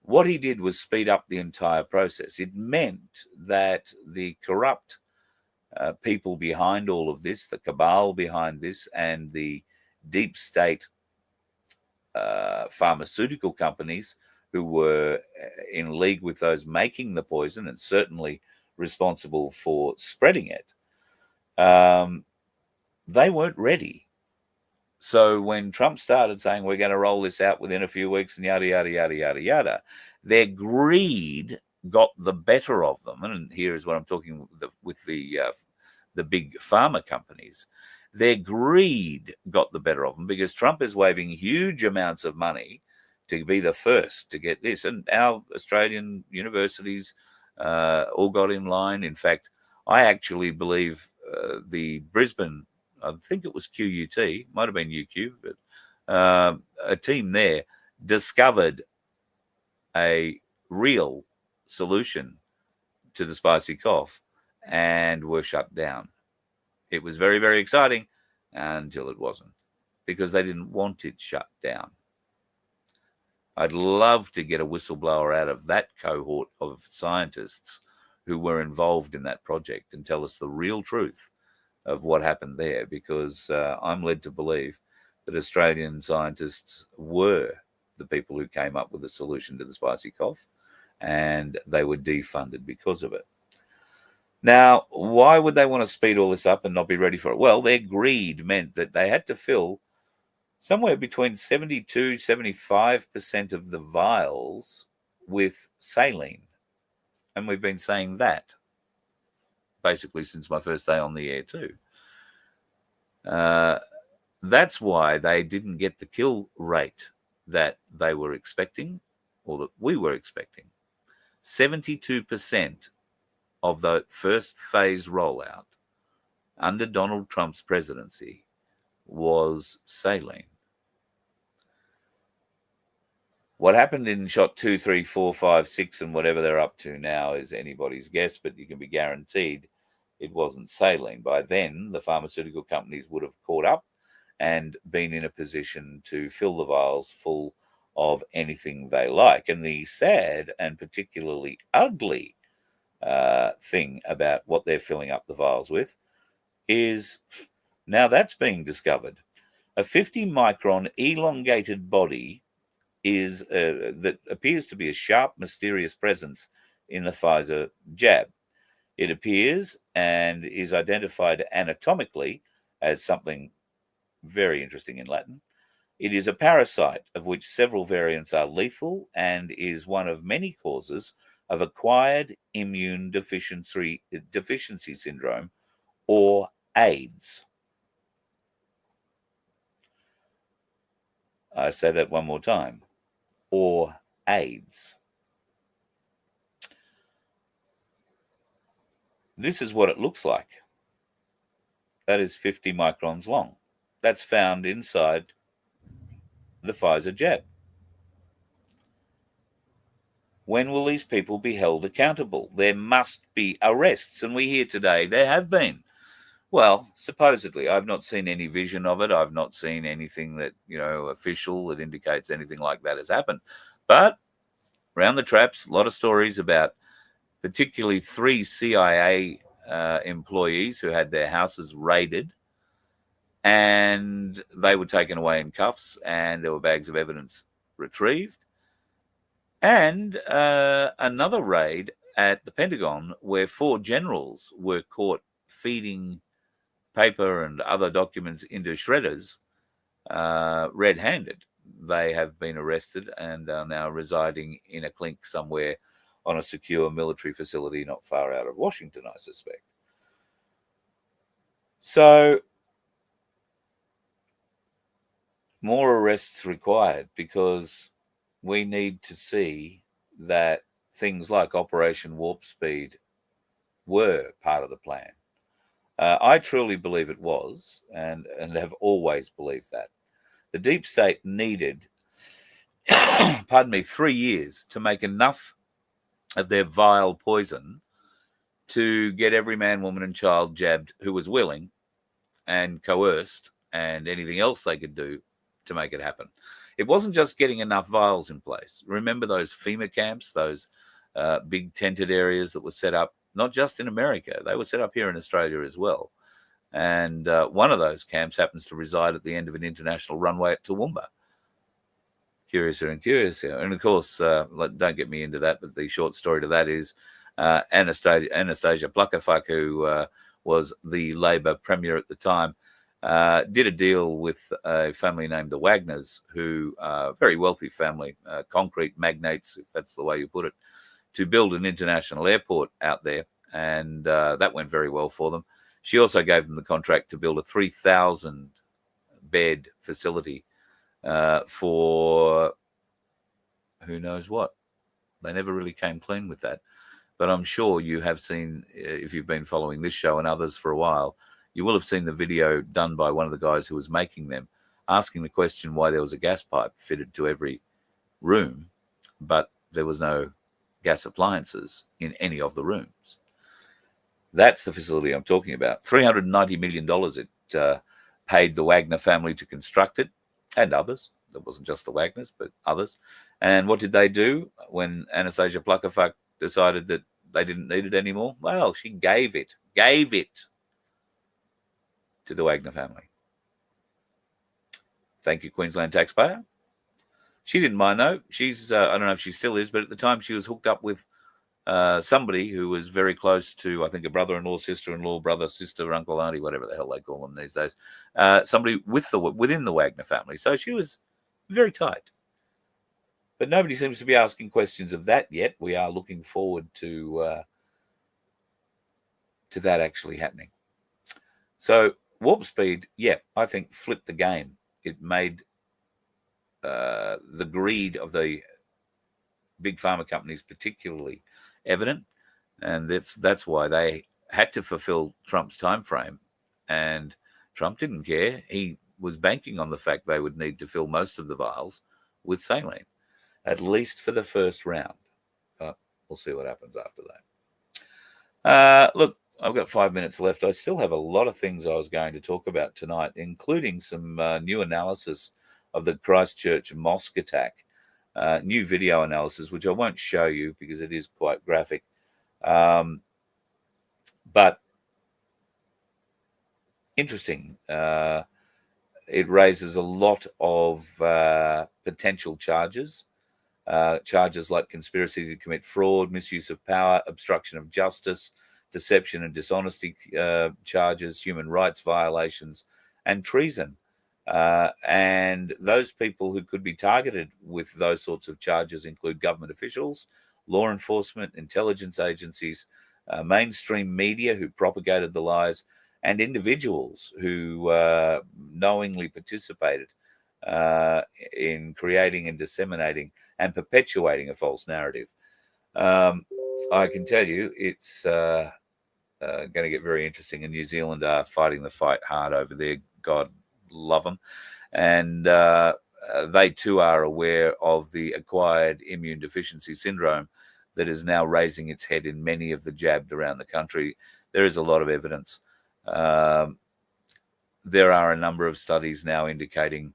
what he did was speed up the entire process. It meant that the corrupt people behind all of this, the cabal behind this, and the deep state pharmaceutical companies who were in league with those making the poison and certainly responsible for spreading it, they weren't ready. So when Trump started saying we're going to roll this out within a few weeks and yada, yada, yada, yada, yada, their greed got the better of them. And here is what I'm talking with the big pharma companies. Their greed got the better of them because Trump is waving huge amounts of money to be the first to get this. And our Australian universities all got in line. In fact, I actually believe the Brisbane, I think it was QUT, might have been UQ, but a team there discovered a real solution to the spicy cough and were shut down. It was very, very exciting until it wasn't, because they didn't want it shut down. I'd love to get a whistleblower out of that cohort of scientists who were involved in that project and tell us the real truth of what happened there, because I'm led to believe that Australian scientists were the people who came up with the solution to the spicy cough, and they were defunded because of it. Now, why would they want to speed all this up and not be ready for it? Well, their greed meant that they had to fill somewhere between 72, 75% of the vials with saline. And we've been saying that basically since my first day on the air too. That's why they didn't get the kill rate that they were expecting, or that we were expecting. 72% of the first phase rollout under Donald Trump's presidency was saline. What happened in shot 2, 3, 4, 5, 6, and whatever they're up to now is anybody's guess, but you can be guaranteed it wasn't saline. By then, the pharmaceutical companies would have caught up and been in a position to fill the vials full of anything they like. And the sad and particularly ugly thing about what they're filling up the vials with is now that's being discovered. A 50 micron elongated body is that appears to be a sharp, mysterious presence in the Pfizer jab. It appears and is identified anatomically as something very interesting in Latin. It is a parasite of which several variants are lethal and is one of many causes of acquired immune deficiency syndrome, or AIDS. I say that one more time, or AIDS. This is what it looks like. That is 50 microns long. That's found inside the Pfizer jab. When will these people be held accountable? There must be arrests, and we hear today there have been. Well, supposedly. I've not seen any vision of it. I've not seen anything that, official that indicates anything like that has happened. But around the traps, a lot of stories about particularly 3 CIA employees who had their houses raided, and they were taken away in cuffs, and there were bags of evidence retrieved. And another raid at the Pentagon where 4 generals were caught feeding paper and other documents into shredders red-handed. They have been arrested and are now residing in a clink somewhere on a secure military facility not far out of Washington, I suspect. So, more arrests required, because we need to see that things like Operation Warp Speed were part of the plan. I truly believe it was, and have always believed that. The deep state needed, 3 years to make enough of their vile poison to get every man, woman, and child jabbed who was willing, and coerced, and anything else they could do to make it happen. It wasn't just getting enough vials in place. Remember those FEMA camps, those big tented areas that were set up, not just in America. They were set up here in Australia as well. And one of those camps happens to reside at the end of an international runway at Toowoomba. Curiouser and curiouser. And of course, don't get me into that, but the short story to that is Anastasia Plakafak, who was the Labor Premier at the time, did a deal with a family named the Wagners, who are a very wealthy family, concrete magnates, if that's the way you put it, to build an international airport out there, and that went very well for them. She also gave them the contract to build a 3,000 bed facility for who knows what. They never really came clean with that. But I'm sure you have seen, if you've been following this show and others for a while, you will have seen the video done by one of the guys who was making them, asking the question why there was a gas pipe fitted to every room, but there was no gas appliances in any of the rooms. That's the facility I'm talking about. $390 million it paid the Wagner family to construct it, and others. It wasn't just the Wagners, but others. And what did they do when Anastasia Plakafak decided that they didn't need it anymore? Well, she gave it to the Wagner family. Thank you, Queensland taxpayer. She didn't mind, though. She's, I don't know if she still is, but at the time she was hooked up with somebody who was very close to, I think, a brother-in-law, sister-in-law, brother, sister, uncle, auntie, whatever the hell they call them these days. Somebody within the Wagner family. So she was very tight. But nobody seems to be asking questions of that yet. We are looking forward to that actually happening. So Warp Speed, yeah, I think flipped the game. It made the greed of the big pharma companies particularly evident, and that's why they had to fulfill Trump's time frame, and Trump didn't care. He was banking on the fact they would need to fill most of the vials with saline, at least for the first round. But we'll see what happens after that. Look, I've got 5 minutes left. I still have a lot of things I was going to talk about tonight, including some new analysis of the Christchurch mosque attack, new video analysis, which I won't show you because it is quite graphic. But interesting. It raises a lot of potential charges. Charges like conspiracy to commit fraud, misuse of power, obstruction of justice, deception and dishonesty charges, human rights violations, and treason. And those people who could be targeted with those sorts of charges include government officials, law enforcement, intelligence agencies, mainstream media who propagated the lies, and individuals who knowingly participated in creating and disseminating and perpetuating a false narrative. I can tell you it's going to get very interesting, and New Zealand are fighting the fight hard over there. God love them. And they too are aware of the acquired immune deficiency syndrome that is now raising its head in many of the jabbed around the country. There is a lot of evidence. There are a number of studies now indicating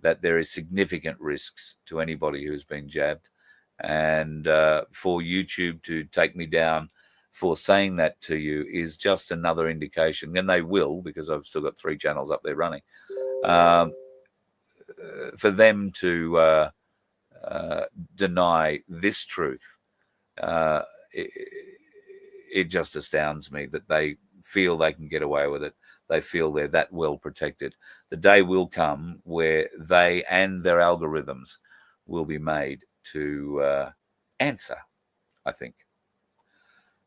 that there is significant risks to anybody who's been jabbed. And for YouTube to take me down for saying that to you is just another indication, and they will, because I've still got 3 channels up there running, for them to deny this truth. It just astounds me that they feel they can get away with it. They feel they're that well protected. The day will come where they and their algorithms will be made to answer, I think.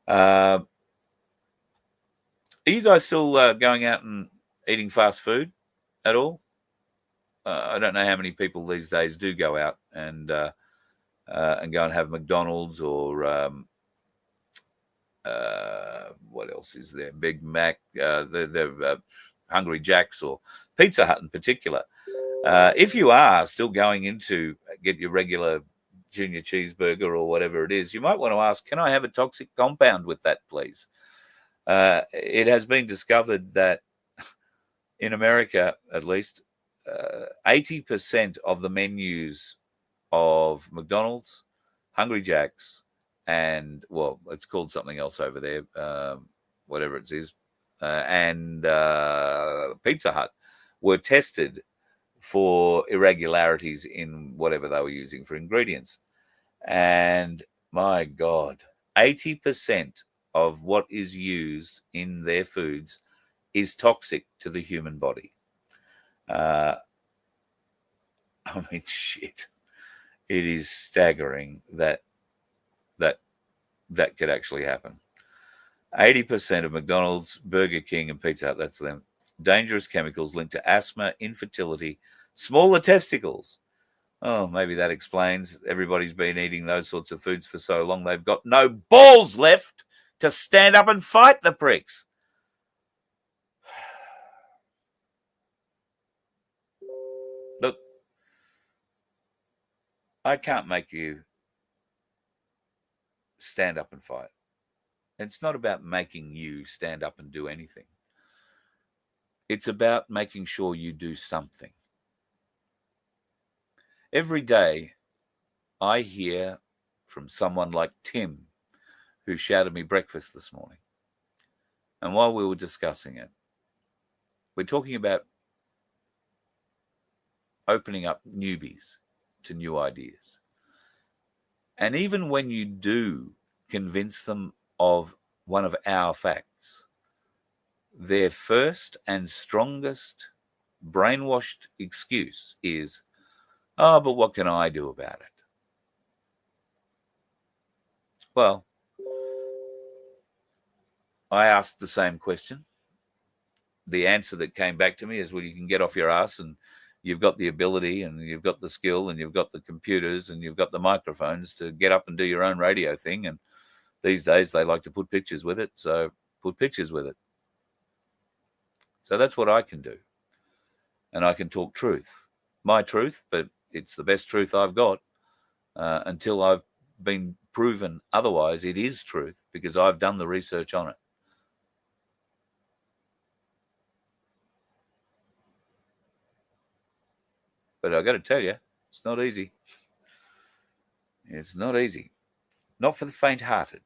Are you guys still going out and eating fast food at all? I don't know how many people these days do go out and go and have McDonald's or what else is there? Big Mac, the Hungry Jack's or Pizza Hut in particular. If you are still going in to get your regular junior cheeseburger or whatever it is, you might want to ask, can I have a toxic compound with that, please? It has been discovered that in America, at least, 80% of the menus of McDonald's, Hungry Jack's, and, well, it's called something else over there, whatever it is, and Pizza Hut were tested for irregularities in whatever they were using for ingredients. And my God, 80% of what is used in their foods is toxic to the human body. I mean, shit. It is staggering that that could actually happen. 80% of McDonald's, Burger King, and Pizza Hut, that's them, dangerous chemicals linked to asthma, infertility, smaller testicles. Oh, maybe that explains everybody's been eating those sorts of foods for so long they've got no balls left to stand up and fight the pricks. Look, I can't make you stand up and fight. It's not about making you stand up and do anything. It's about making sure you do something. Every day, I hear from someone like Tim, who shouted me breakfast this morning. And while we were discussing it, we're talking about opening up newbies to new ideas. And even when you do convince them of one of our facts, their first and strongest brainwashed excuse is, oh, but what can I do about it? Well, I asked the same question. The answer that came back to me is, well, you can get off your ass, and you've got the ability, and you've got the skill, and you've got the computers, and you've got the microphones to get up and do your own radio thing. And these days they like to put pictures with it, so put pictures with it. So that's what I can do. And I can talk truth. My truth, but it's the best truth I've got. Until I've been proven otherwise, it is truth, because I've done the research on it. But I've got to tell you, it's not easy. It's not easy. Not for the faint-hearted.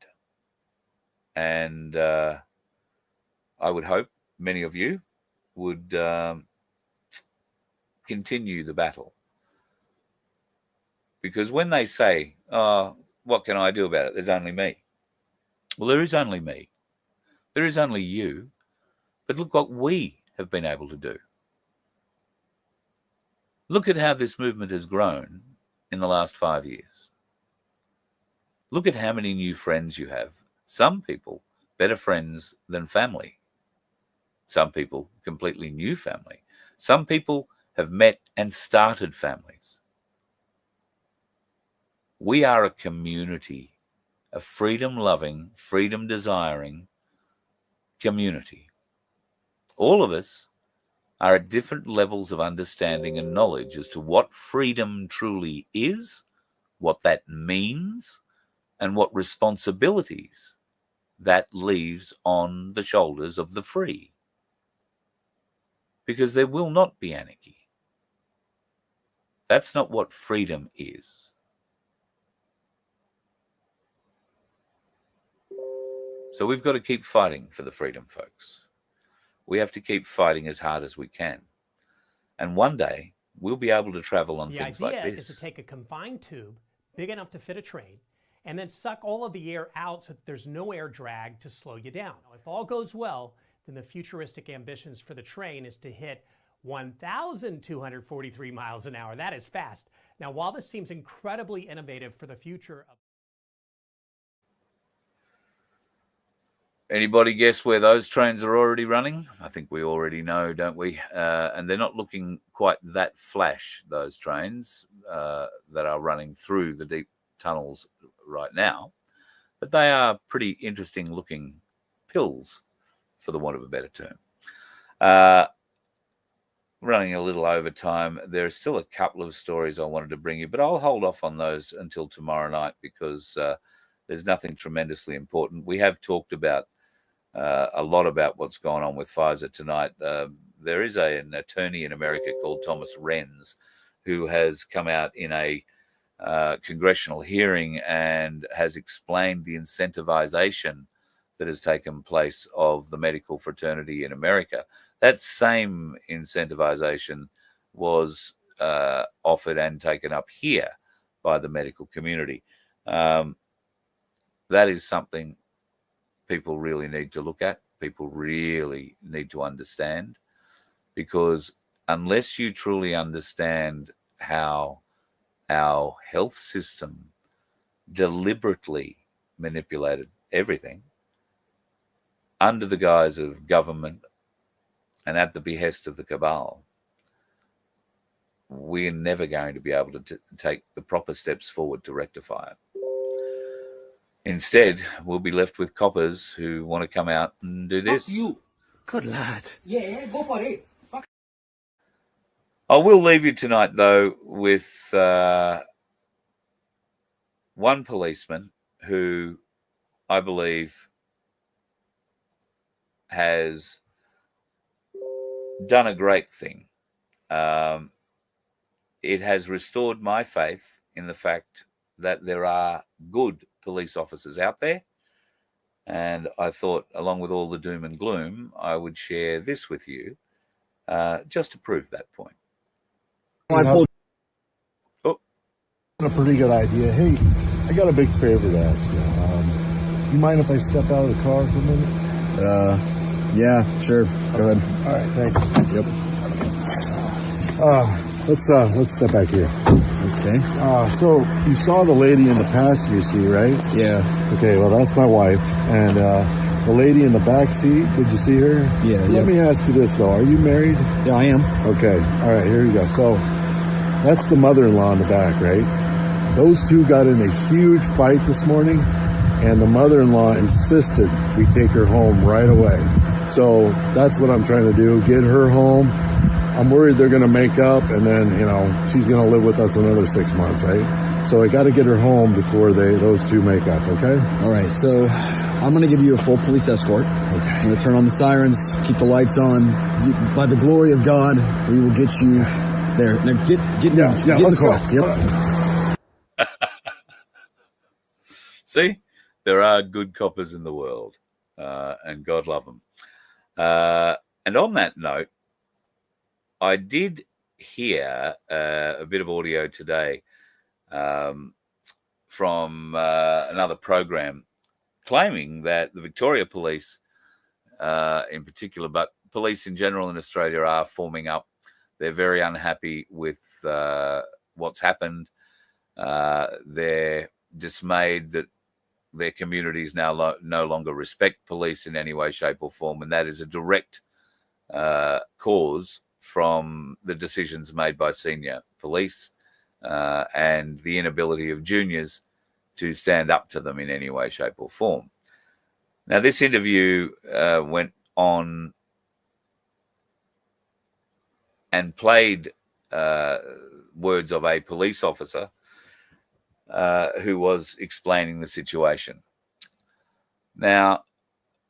And I would hope many of you would continue the battle. Because when they say, oh, what can I do about it? There's only me. Well, there is only me. There is only you. But look what we have been able to do. Look at how this movement has grown in the last 5 years. Look at how many new friends you have. Some people, better friends than family. Some people, completely new family. Some people have met and started families. We are a community, a freedom-loving, freedom-desiring community. All of us are at different levels of understanding and knowledge as to what freedom truly is, what that means, and what responsibilities that leaves on the shoulders of the free. Because there will not be anarchy. That's not what freedom is. So we've got to keep fighting for the freedom, folks. We have to keep fighting as hard as we can. And one day, we'll be able to travel on things like this. The idea is to take a confined tube, big enough to fit a train, and then suck all of the air out so that there's no air drag to slow you down. Now, if all goes well, then the futuristic ambitions for the train is to hit 1,243 miles an hour. That is fast. Now, while this seems incredibly innovative for the future of... Anybody guess where those trains are already running? I think we already know, don't we? And they're not looking quite that flash, those trains that are running through the deep tunnels right now. But they are pretty interesting looking pills, for the want of a better term. Running a little over time. There are still a couple of stories I wanted to bring you, but I'll hold off on those until tomorrow night, because there's nothing tremendously important. We have talked about a lot about what's going on with Pfizer tonight. There is an attorney in America called Thomas Renz, who has come out in a congressional hearing and has explained the incentivization that has taken place of the medical fraternity in America. That same incentivization was offered and taken up here by the medical community. That is something people really need to look at. People really need to understand, because unless you truly understand how our health system deliberately manipulated everything under the guise of government and at the behest of the cabal, we're never going to be able to take the proper steps forward to rectify it. Instead, we'll be left with coppers who want to come out and do this. Fuck you. Good lad. Yeah, go for it. Fuck. I will leave you tonight, though, with one policeman who I believe has done a great thing. It has restored my faith in the fact that there are good police officers out there. And I thought, along with all the doom and gloom, I would share this with you just to prove that point. Oh. A pretty good idea. Hey, I got a big favor to ask you. You mind if I step out of the car for a minute? Yeah, sure. Go ahead. All right, thanks. Yep. Let's step back here. Okay. So you saw the lady in the passenger seat, right? Yeah. Okay, well, that's my wife. And the lady in the back seat, did you see her? Yeah. Let me ask you this, though. Are you married? Yeah, I am. Okay. All right, here you go. So that's the mother-in-law in the back, right? Those two got in a huge fight this morning, and the mother-in-law insisted we take her home right away. So that's what I'm trying to do, get her home. I'm worried they're going to make up, and then, she's going to live with us another 6 months, right? So I got to get her home before those two make up, okay? All right, so I'm going to give you a full police escort. Okay. I'm going to turn on the sirens, keep the lights on. By the glory of God, we will get you there. Now get let's the car. go. Yep. See, there are good coppers in the world, and God love them. And on that note, I did hear a bit of audio today from another program claiming that the Victoria Police in particular, but police in general in Australia, are forming up. They're very unhappy with what's happened. They're dismayed that their communities now no longer respect police in any way, shape or form. And that is a direct cause from the decisions made by senior police and the inability of juniors to stand up to them in any way, shape or form. Now, this interview went on and played words of a police officer who was explaining the situation. Now,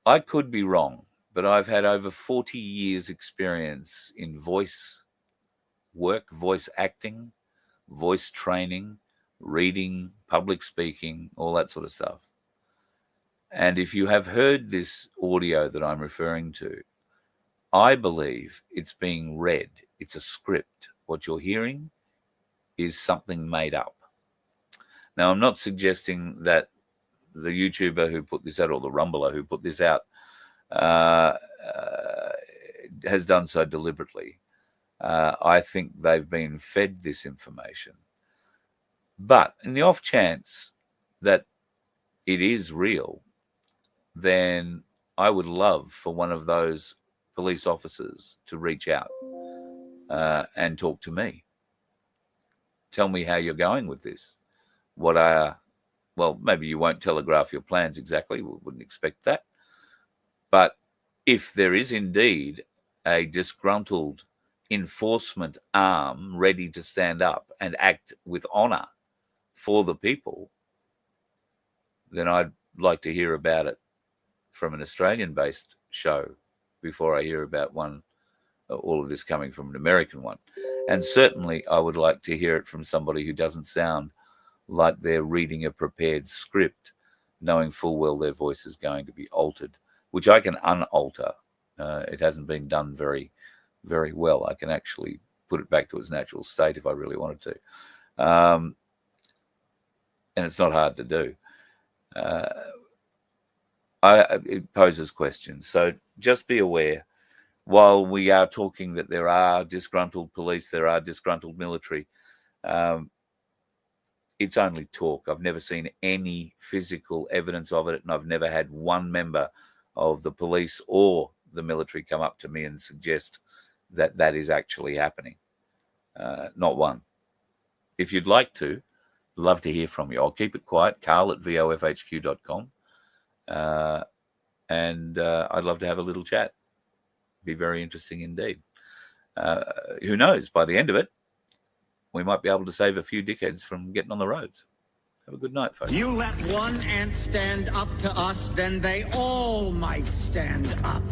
I could be wrong, but I've had over 40 years experience in voice work, voice acting, voice training, reading, public speaking, all that sort of stuff. And if you have heard this audio that I'm referring to, I believe it's being read. It's a script. What you're hearing is something made up. Now, I'm not suggesting that the YouTuber who put this out or the Rumbler who put this out has done so deliberately. I think they've been fed this information. But in the off chance that it is real, then I would love for one of those police officers to reach out and talk to me. Tell me how you're going with this. Well, maybe you won't telegraph your plans exactly. We wouldn't expect that. But if there is indeed a disgruntled enforcement arm ready to stand up and act with honor for the people, then I'd like to hear about it from an Australian-based show before I hear about all of this coming from an American one. And certainly I would like to hear it from somebody who doesn't sound like they're reading a prepared script, knowing full well their voice is going to be altered, which I can unalter. It hasn't been done very, very well. I can actually put it back to its natural state if I really wanted to. And it's not hard to do. It poses questions. So just be aware, while we are talking that there are disgruntled police, there are disgruntled military, it's only talk. I've never seen any physical evidence of it, and I've never had one member of the police or the military come up to me and suggest that that is actually happening. Not one. If you'd like to, love to hear from you. I'll keep it quiet, carl@vofhq.com. And I'd love to have a little chat. Be very interesting indeed. Who knows, by the end of it, we might be able to save a few dickheads from getting on the roads. Have a good night, folks. You let one ant stand up to us, then they all might stand up.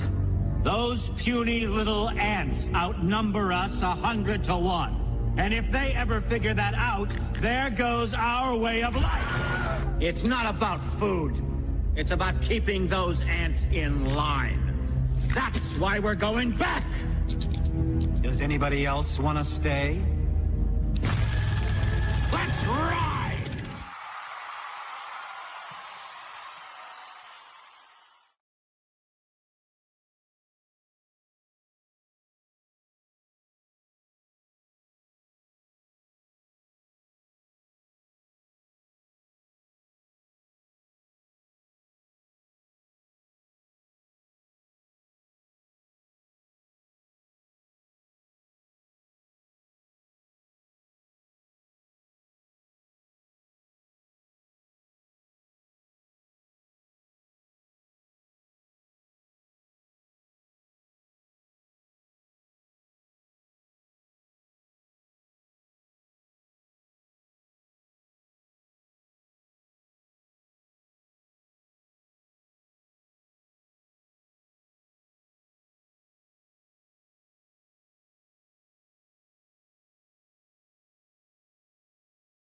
Those puny little ants outnumber us 100 to 1. And if they ever figure that out, there goes our way of life. It's not about food. It's about keeping those ants in line. That's why we're going back. Does anybody else want to stay? Let's rock!